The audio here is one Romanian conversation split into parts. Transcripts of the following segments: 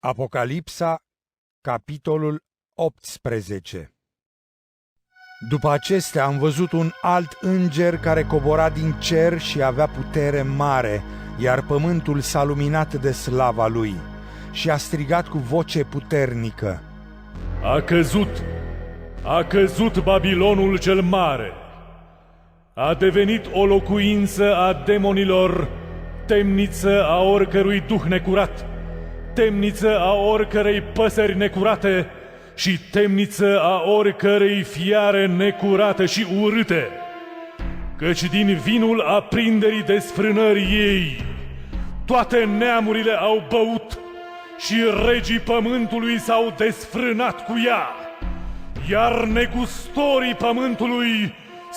Apocalipsa, capitolul 18. După acestea am văzut un alt înger care cobora din cer și avea putere mare, iar pământul s-a luminat de slava lui și a strigat cu voce puternică: A căzut Babilonul cel mare! A devenit o locuință a demonilor, temniță a oricărui duh necurat, temniță a oricărei păsări necurate și temniță a oricărei fiare necurate și urâte, căci din vinul aprinderii desfrânării ei toate neamurile au băut și regii pământului s-au desfrânat cu ea, iar negustorii pământului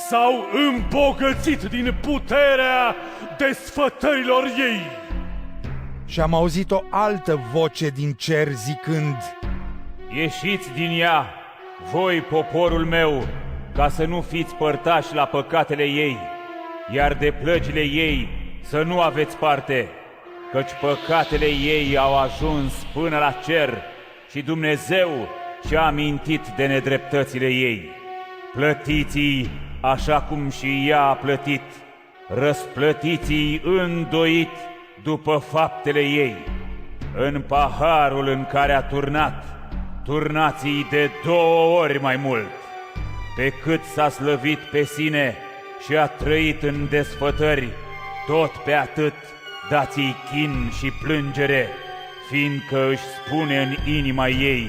s-au îmbogățit din puterea desfătărilor ei. Și am auzit o altă voce din cer zicând: Ieșiți din ea, voi poporul meu, ca să nu fiți părtași la păcatele ei, iar de plăgile ei să nu aveți parte, căci păcatele ei au ajuns până la cer și Dumnezeu și-a amintit de nedreptățile ei. Plătiți-i așa cum și ea a plătit, răsplătiți-i îndoit după faptele ei. În paharul în care a turnat, turnați-i de 2 ori mai mult. Pe cât s-a slăvit pe sine și a trăit în desfătări, tot pe atât dați-i chin și plângere, fiindcă își spune în inima ei: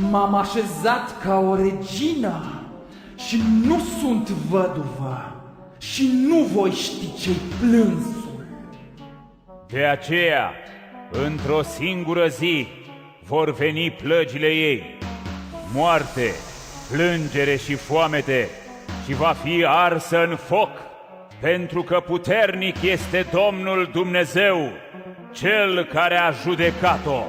M-am așezat ca o regină și nu sunt văduvă și nu voi ști ce-i plânsul. De aceea, într-o singură zi, vor veni plăgile ei, moarte, plângere și foamete, și va fi arsă în foc, pentru că puternic este Domnul Dumnezeu, Cel care a judecat-o.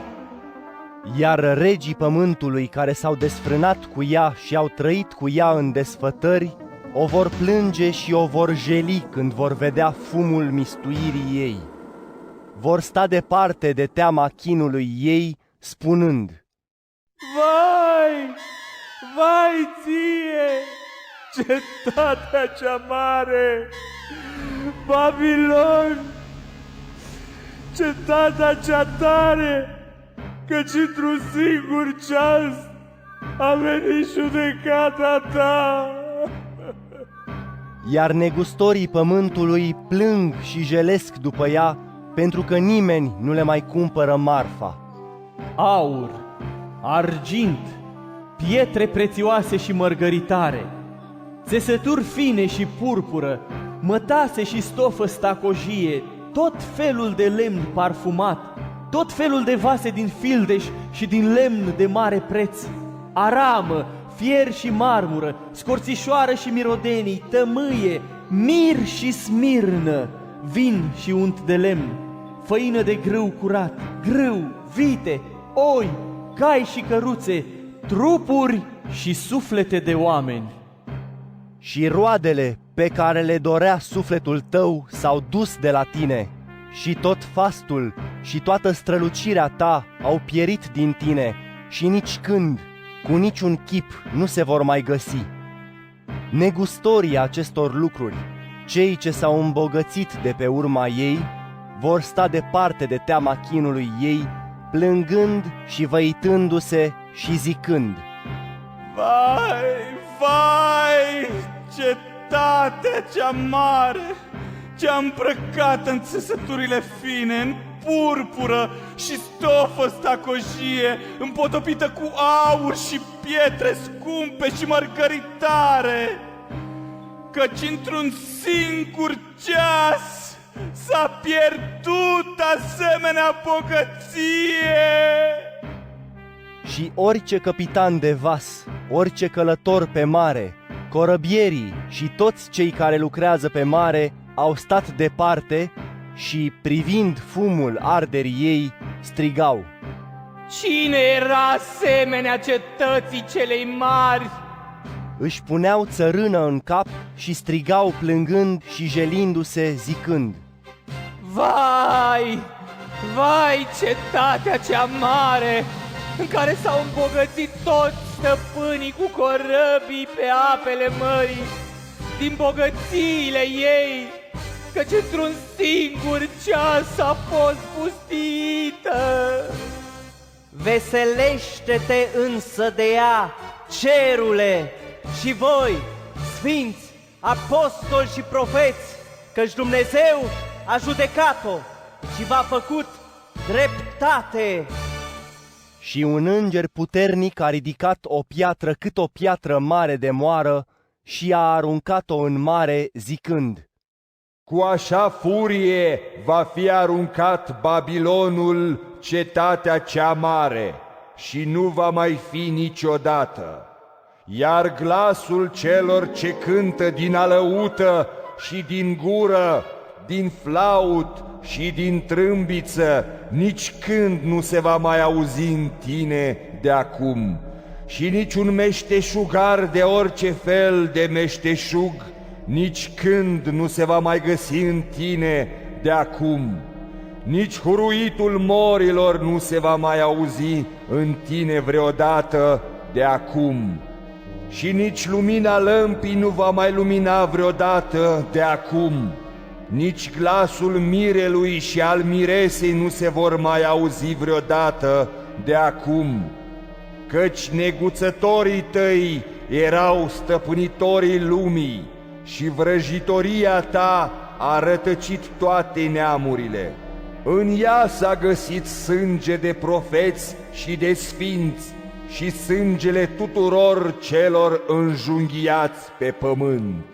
Iar regii pământului care s-au desfrânat cu ea și au trăit cu ea în desfătări, o vor plânge și o vor jeli când vor vedea fumul mistuirii ei. Vor sta departe de teama chinului ei, spunând: Vai, vai ție, cetatea cea mare, Babilon, cetatea cea tare, căci într-un singur ceas a venit judecata ta. Iar negustorii pământului plâng și jelesc după ea, pentru că nimeni nu le mai cumpără marfa. Aur, argint, pietre prețioase și mărgăritare, țesături fine și purpură, mătase și stofă stacojie, tot felul de lemn parfumat, tot felul de vase din fildeș și din lemn de mare preț, aramă, fier și marmură, scorțișoară și mirodenii, tămâie, mir și smirnă, vin și unt de lemn, făină de grâu curat, grâu, vite, oi, cai și căruțe, trupuri și suflete de oameni. Și roadele pe care le dorea sufletul tău s-au dus de la tine, și tot fastul și toată strălucirea ta au pierit din tine și nici când, cu niciun chip, nu se vor mai găsi. Negustorii acestor lucruri, cei ce s-au îmbogățit de pe urma ei, vor sta departe de teama chinului ei, plângând și văitându-se și zicând: Vai, vai, cetatea cea mare, ce-a îmbrăcat în țesăturile fine, în purpură și stofă stacojie, împotopită cu aur și pietre scumpe și mărgăritare, căci într-un singur ceas s-a pierdut asemenea bogăție. Și orice capitan de vas, orice călător pe mare, corăbierii și toți cei care lucrează pe mare au stat departe și, privind fumul arderii ei, strigau: Cine era asemenea cetății celei mari? Își puneau țărână în cap și strigau plângând și jelindu-se, zicând: Vai, Vai, cetatea cea mare, în care s-au îmbogățit toți stăpânii cu corăbii pe apele mării, din bogățiile ei, căci într-un singur ceas a fost pustită. Veselește-te însă de ea, cerule, și voi, sfinți, apostoli și profeți, căci Dumnezeu a judecat-o și v-a făcut dreptate. Și un înger puternic a ridicat o piatră cât o piatră mare de moară și a aruncat-o în mare, zicând: Cu așa furie va fi aruncat Babilonul, cetatea cea mare, și nu va mai fi niciodată. Iar glasul celor ce cântă din alăută și din gură, din flaut și din trâmbiță, nici când nu se va mai auzi în tine de acum, și nici un meșteșugar de orice fel de meșteșug, nici când nu se va mai găsi în tine de acum, nici huruitul morilor nu se va mai auzi în tine vreodată de acum, și nici lumina lămpii nu va mai lumina vreodată de acum, nici glasul mirelui și al miresei nu se vor mai auzi vreodată de acum, căci neguțătorii tăi erau stăpânitorii lumii și vrăjitoria ta a rătăcit toate neamurile. În ea s-a găsit sânge de profeți și de sfinți și sângele tuturor celor înjunghiați pe pământ.